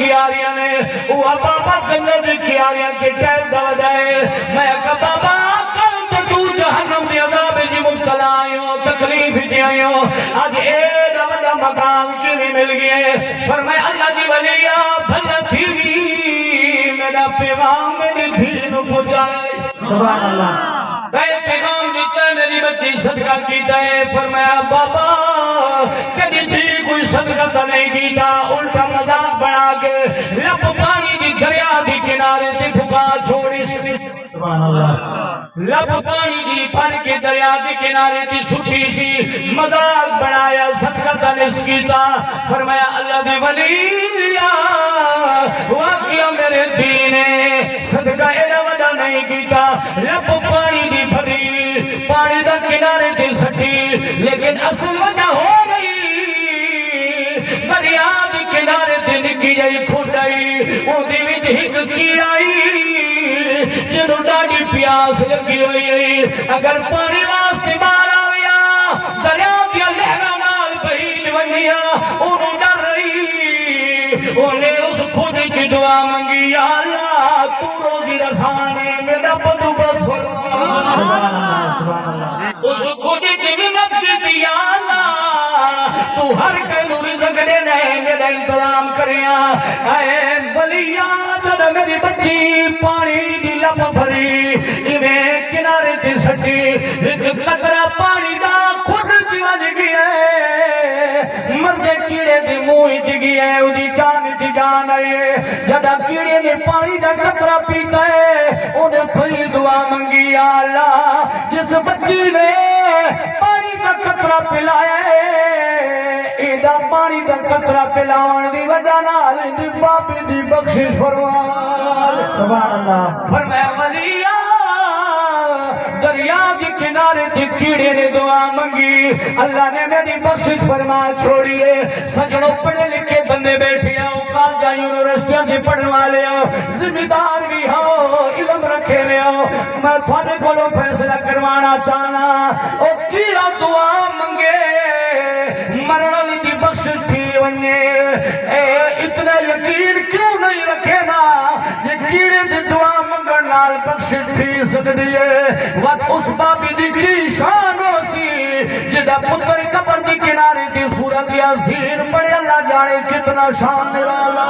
کیاریاں نے وہ بابا جنت کیاریاں کے ٹیل دو دائے میں کہا بابا کل تو جہنم دی عذاب جی مبتلا آئیوں تکلیف جی آئیوں آج اے دا مقام کی بھی مل گئے فرمائے اللہ دی ولیہ بھلا تھی میرا پیغام میری دھیر پہنچائے سبحان اللہ پیغام دیتا ہے میری بچی صدقہ کیتا ہے فرمایا بابا کدی تھی کوئی صدقہ تو نہیں کیتا الٹا مذاق بنا کے لب پانی دی دریا دی کنارے تے پھکا چھوڑی سبحان اللہ لب پانی دی پھر کے دریا دی کنارے تے سٹی سی مذاق بنایا صدقہ تو نہیں کیتا فرمایا اللہ دی ولی واقعہ میرے دینے صدقہ ایڈا وڈا نہیں کیتا لب پانی دی بھری پانی دا کنارے دی سٹی لیکن اصل وجہ ہو گئی دریا دی کنارے دی نکی جائی کھوٹائی او دی وچ ہک کی آئی جنہوں ڈاڑی پیاس لگی ہوئی اگر پانی واسطے بار آویا دریا دیا لہرہ نال بہید ونیا انہوں ڈر رہی انہیں اس خود کی دعا منگی یا اللہ تو روزی رسانے میرا پتو بس اس خود کی منت کی یا اللہ تو ہر کلو رزق دینے میرا انتظام کریا اے ولیہ جب میری بچی پانی دی لب بھری ایویں کنارے دی سٹی ایک قطرہ پانی دا خود چوج گیا مردے کیڑے دی موئی چ گیا او دی جان چ جان آئے جدا کیڑے نے پانی دا قطرہ پیتا ہے انہیں کوئی دعا منگی یا اللہ جس بچی نے پانی دا قطرہ پلایا ہے ایڈا پانی دا قطرہ پلاون دی وجہ نال دی باپی دی بخشش فرما سبحان اللہ فرمایا ولیہ دریا کے کنارے دی کیڑے نے دعا منگی اللہ نے میری بخشش فرما چھوڑیے سجنوں پڑھے لکھے بندے بیٹھے ہو کالجاں یونیورسٹیاں جی پڑھن والے ہو ذمہ دار بھی ہو علم رکھے لے ہو میں تھوڑے کولوں فیصلہ کروانا چاہنا او کیڑا دعا منگے مرن دی بخشش تھی ونجے اتنا یقین کیوں نہیں رکھے نا یہ کیڑے دی دعا منگن نال بخشش تھی سکتی ہے وقت اس بابی دی کی شان ہو سی جدہ پتر قبر دی کنارے دی صورت یاسین پڑے اللہ جانے کتنا شان نرالا